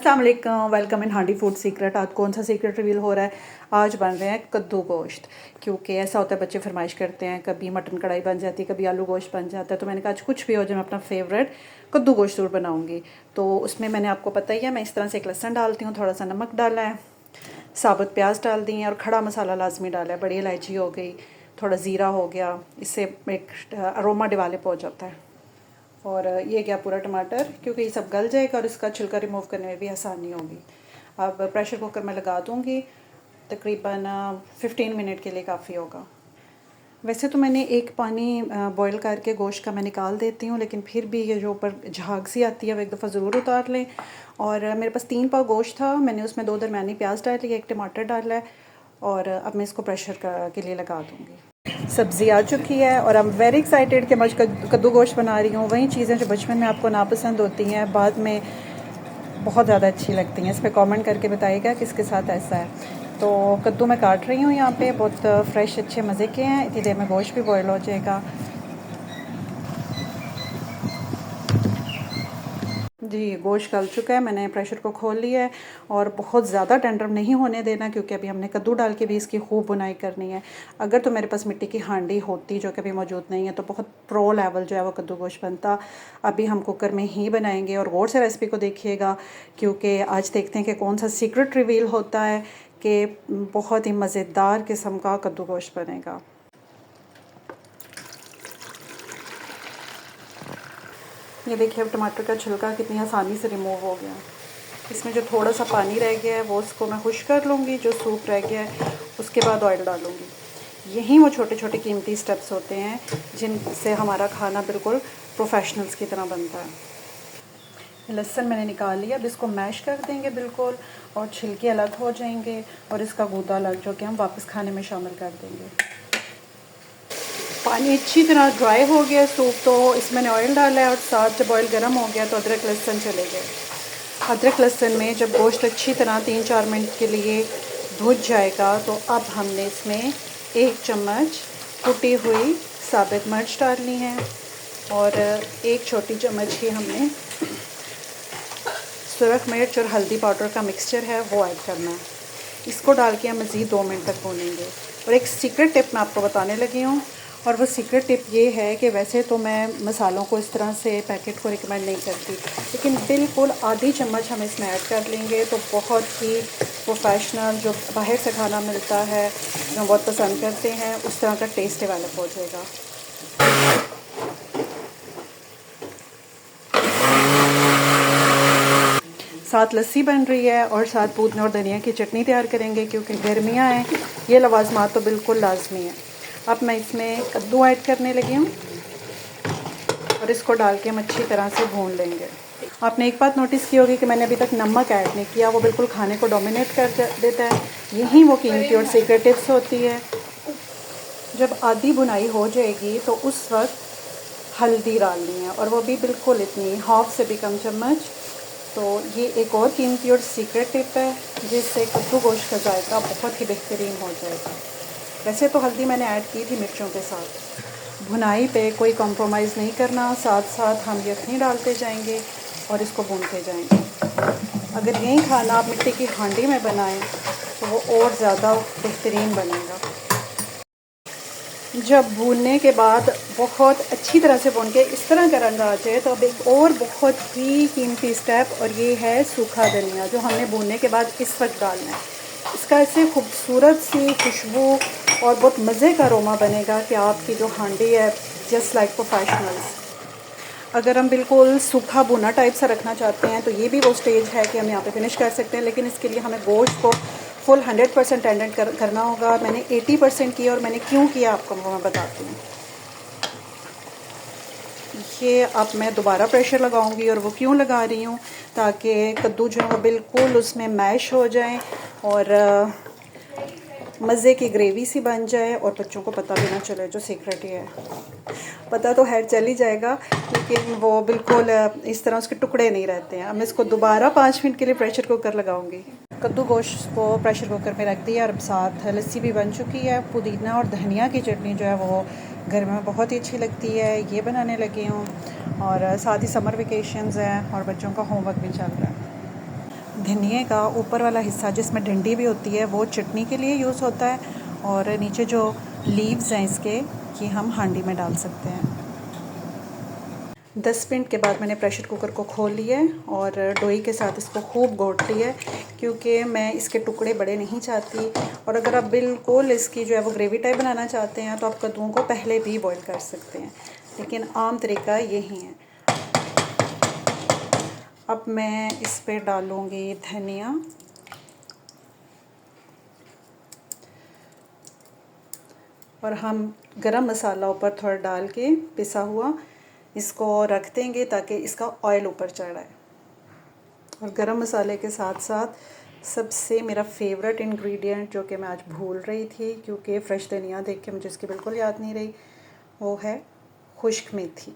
अस्सलाम, welcome in हांडी food secret. आज कौन सा सीक्रेट रिवील हो रहा है? आज बन रहे हैं कद्दू गोश्त। क्योंकि ऐसा होता है, बच्चे फरमाइश करते हैं, कभी मटन कढ़ाई बन जाती है, कभी आलू गोश्त बन जाता है। तो मैंने कहा आज कुछ भी हो जाए, मैं अपना फेवरेट कद्दू गोश्त जरूर बनाऊंगी। तो उसमें मैंने आपको पता ही है, मैं इस तरह से एक लहसुन डालती हूँ, थोड़ा सा नमक डाला है, साबुत प्याज डाल दी है और खड़ा मसाला लाजमी डाला है। बड़ी इलायची हो गई, थोड़ा ज़ीरा हो गया, इससे एक अरोमा डेवलप हो जाता है। और ये गया पूरा टमाटर, क्योंकि ये सब गल जाएगा और इसका छिलका रिमूव करने में भी आसानी होगी। अब प्रेशर कुकर में लगा दूँगी, तकरीबन 15 मिनट के लिए काफ़ी होगा। वैसे तो मैंने एक पानी बॉईल करके गोश्त का मैं निकाल देती हूँ, लेकिन फिर भी ये जो ऊपर झाग सी आती है वो एक दफ़ा ज़रूर उतार लें। और मेरे पास 3 पाव गोश्त था, मैंने उसमें 2 दरमियानी प्याज डाल लिया, 1 टमाटर डाला है और अब मैं इसको प्रेशर के लिए लगा दूँगी। सब्ज़ी आ चुकी है और आई एम वेरी एक्साइटेड कि मैं कद्दू गोश्त बना रही हूँ। वही चीज़ें जो बचपन में आपको नापसंद होती हैं, बाद में बहुत ज़्यादा अच्छी लगती हैं। इस पर कमेंट करके बताइएगा किसके साथ ऐसा है। तो कद्दू मैं काट रही हूँ यहाँ पे, बहुत फ्रेश अच्छे मज़े के हैं। इतनी देर में गोश्त भी बॉयल हो जाएगा। जी, गोश्त गल चुका है, मैंने प्रेशर को खोल लिया है और बहुत ज़्यादा टेंडर नहीं होने देना, क्योंकि अभी हमने कद्दू डाल के भी इसकी खूब बुनाई करनी है। अगर तो मेरे पास मिट्टी की हांडी होती, जो कि अभी मौजूद नहीं है, तो बहुत प्रो लेवल जो है वो कद्दू गोश्त बनता। अभी हम कुकर में ही बनाएंगे और गौर से रेसिपी को देखिएगा, क्योंकि आज देखते हैं कि कौन सा सीक्रेट रिवील होता है कि बहुत ही मज़ेदार किस्म का कद्दू गोश्त बनेगा। ये देखिए अब टमाटर का छिलका कितनी आसानी से रिमूव हो गया। इसमें जो थोड़ा सा पानी रह गया है वो उसको मैं खुश कर लूँगी। जो सूप रह गया है उसके बाद ऑयल डालूँगी। यही वो छोटे छोटे कीमती स्टेप्स होते हैं जिनसे हमारा खाना बिल्कुल प्रोफेशनल्स की तरह बनता है। लहसुन मैंने निकाल लिया, अब इसको मैश कर देंगे बिल्कुल, और छिलके अलग हो जाएंगे और इसका गूदा अलग, जो कि हम वापस खाने में शामिल कर देंगे। पानी अच्छी तरह ड्राई हो गया सूप, तो इसमें मैंने ऑयल डाला है और साथ जब ऑयल गर्म हो गया तो अदरक लहसुन चले गए। अदरक लहसुन में जब गोश्त अच्छी तरह 3-4 मिनट के लिए भुज जाएगा, तो अब हमने इसमें 1 चम्मच कुटी हुई साबित मिर्च डालनी है और 1 छोटी चम्मच ही हमने सुरख मिर्च और हल्दी पाउडर का मिक्सचर है वो ऐड करना है। इसको डाल के हम मज़ीद 2 मिनट तक भूनेंगे। और एक सीक्रेट टिप मैं आपको बताने लगी हूँ, और वो सीक्रेट टिप ये है कि वैसे तो मैं मसालों को इस तरह से पैकेट को रिकमेंड नहीं करती, लेकिन बिल्कुल आधी चम्मच हम इसमें ऐड कर लेंगे तो बहुत ही प्रोफेशनल, जो बाहर से खाना मिलता है, जो बहुत पसंद करते हैं, उस तरह का टेस्ट डेवलप हो जाएगा। साथ लस्सी बन रही है और साथ पुदीना और धनिया की चटनी तैयार करेंगे, क्योंकि गर्मियाँ हैं, ये लवाजमात तो बिल्कुल लाजमी है। अब मैं इसमें कद्दू ऐड करने लगी हूँ और इसको डाल के हम अच्छी तरह से भून लेंगे। आपने एक बात नोटिस की होगी कि मैंने अभी तक नमक ऐड नहीं किया, वो बिल्कुल खाने को डोमिनेट कर देता है। यही वो कीमती और सीक्रेट टिप्स होती है। जब आधी बुनाई हो जाएगी तो उस वक्त हल्दी डालनी है, और वो भी बिल्कुल इतनी, हाफ से भी कम चम्मच। तो ये एक और कीमती और सीक्रेट टिप है जिससे कद्दू गोश्त का जायका बहुत ही बेहतरीन हो जाएगा। वैसे तो हल्दी मैंने ऐड की थी मिर्चों के साथ। भुनाई पे कोई कॉम्प्रोमाइज़ नहीं करना, साथ साथ हम यखनी डालते जाएंगे और इसको भूनते जाएंगे। अगर यही खाना आप मिट्टी की हांडी में बनाएं तो वो और ज़्यादा बेहतरीन बनेगा। जब भूनने के बाद बहुत अच्छी तरह से भून के इस तरह का रंग आ जाए, तो अब एक और बहुत ही कीमती स्टेप, और ये है सूखा धनिया, जो हमने भूनने के बाद इस वक्त डालना है। इसका ऐसे खूबसूरत सी खुशबू और बहुत मज़े का अरोमा बनेगा कि आपकी जो हांडी है जस्ट लाइक प्रोफेशनल्स। अगर हम बिल्कुल सूखा भुना टाइप सा रखना चाहते हैं तो ये भी वो स्टेज है कि हम यहाँ पे फिनिश कर सकते हैं, लेकिन इसके लिए हमें गोश्त को फुल 100% टेंडर करना होगा। मैंने 80% किया, और मैंने क्यों किया आपको मैं बताती हूँ। ये अब मैं दोबारा प्रेशर लगाऊंगी, और वो क्यों लगा रही हूँ, ताकि कद्दू जो है बिल्कुल उसमें मैश हो जाए और मज़े की ग्रेवी सी बन जाए, और बच्चों को पता भी ना चले। जो सीक्रेट ही है, पता तो है चल ही जाएगा, लेकिन वो बिल्कुल इस तरह उसके टुकड़े नहीं रहते हैं। अब मैं इसको दोबारा 5 मिनट के लिए प्रेशर कुकर लगाऊंगी। कद्दू गोश्त को प्रेशर कुकर में रख दिया और साथ लस्सी भी बन चुकी है। पुदीना और धनिया की चटनी जो है वो घर में बहुत ही अच्छी लगती है, ये बनाने लगी हूँ। और साथ ही समर वेकेशंस हैं और बच्चों का होमवर्क भी चल रहा है। धनिए का ऊपर वाला हिस्सा जिसमें डंडी भी होती है वो चटनी के लिए यूज़ होता है, और नीचे जो लीव्स हैं इसके, ये हम हांडी में डाल सकते हैं। 10 मिनट के बाद मैंने प्रेशर कुकर को खोल लिया है और डोई के साथ इसको खूब घोट लिया है, क्योंकि मैं इसके टुकड़े बड़े नहीं चाहती। और अगर आप बिल्कुल इसकी जो है वो ग्रेवी टाइप बनाना चाहते हैं तो आप कद्दूओं को पहले भी बॉईल कर सकते हैं, लेकिन आम तरीका यही है। अब मैं इस पे डालूँगी धनिया, और हम गरम मसाला ऊपर थोड़ा डाल के पिसा हुआ इसको रख देंगे ताकि इसका ऑयल ऊपर चढ़ आए। और गरम मसाले के साथ साथ सबसे मेरा फेवरेट इंग्रेडिएंट, जो कि मैं आज भूल रही थी क्योंकि फ़्रेश धनिया देख के मुझे इसकी बिल्कुल याद नहीं रही, वो है खुश्क मेथी।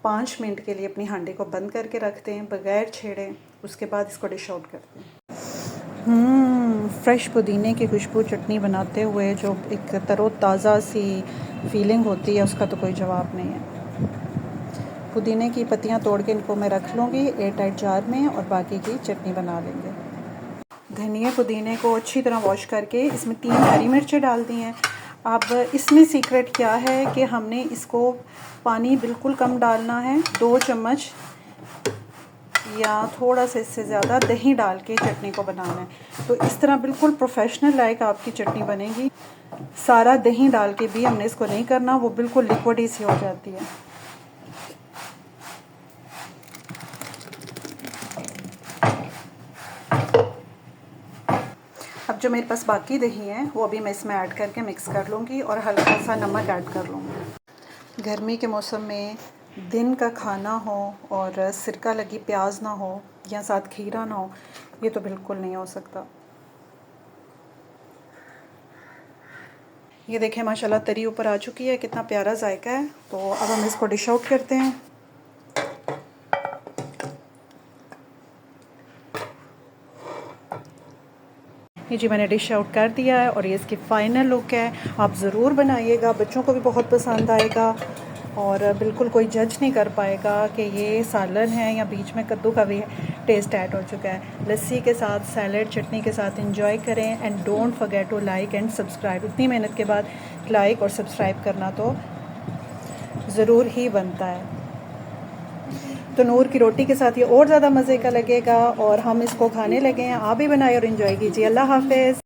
5 मिनट के लिए अपनी हांडी को बंद करके रखते हैं बग़ैर छेड़े, उसके बाद इसको डिश आउट करते हैं। फ्रेश पुदीने की खुशबू चटनी बनाते हुए जो एक तरोताज़ा सी फीलिंग होती है उसका तो कोई जवाब नहीं है। पुदीने की पत्तियां तोड़ के इनको मैं रख लूँगी एयर टाइट जार में, और बाकी की चटनी बना लेंगे। धनिया पुदीने को अच्छी तरह वॉश करके इसमें 3 हरी मिर्चें डाल दी हैं। अब इसमें सीक्रेट क्या है कि हमने इसको पानी बिल्कुल कम डालना है, 2 चम्मच या थोड़ा सा इससे ज़्यादा दही डाल के चटनी को बनाना है। तो इस तरह बिल्कुल प्रोफेशनल लाइक आपकी चटनी बनेगी। सारा दही डाल के भी हमने इसको नहीं करना, वो बिल्कुल लिक्विड ही सी हो जाती है। अब जो मेरे पास बाकी दही है वो अभी मैं इसमें ऐड करके मिक्स कर लूँगी और हल्का सा नमक ऐड कर लूँगी। गर्मी के मौसम में दिन का खाना हो और सिरका लगी प्याज ना हो या साथ खीरा ना हो, ये तो बिल्कुल नहीं हो सकता। ये देखें माशाल्लाह तरी ऊपर आ चुकी है, कितना प्यारा जायका है। तो अब हम इसको डिश आउट करते हैं। ये जी मैंने डिश आउट कर दिया है और ये इसकी फ़ाइनल लुक है। आप ज़रूर बनाइएगा, बच्चों को भी बहुत पसंद आएगा और बिल्कुल कोई जज नहीं कर पाएगा कि ये सालन है या बीच में कद्दू का भी टेस्ट ऐड हो चुका है। लस्सी के साथ, सैलड, चटनी के साथ एंजॉय करें। And don't forget to like and subscribe. इतनी मेहनत के बाद लाइक और सब्सक्राइब करना तो ज़रूर ही बनता है। तो नूर की रोटी के साथ ये और ज़्यादा मज़े का लगेगा और हम इसको खाने लगे हैं। आप भी बनाए और एंजॉय कीजिए। अल्लाह हाफ़िज़।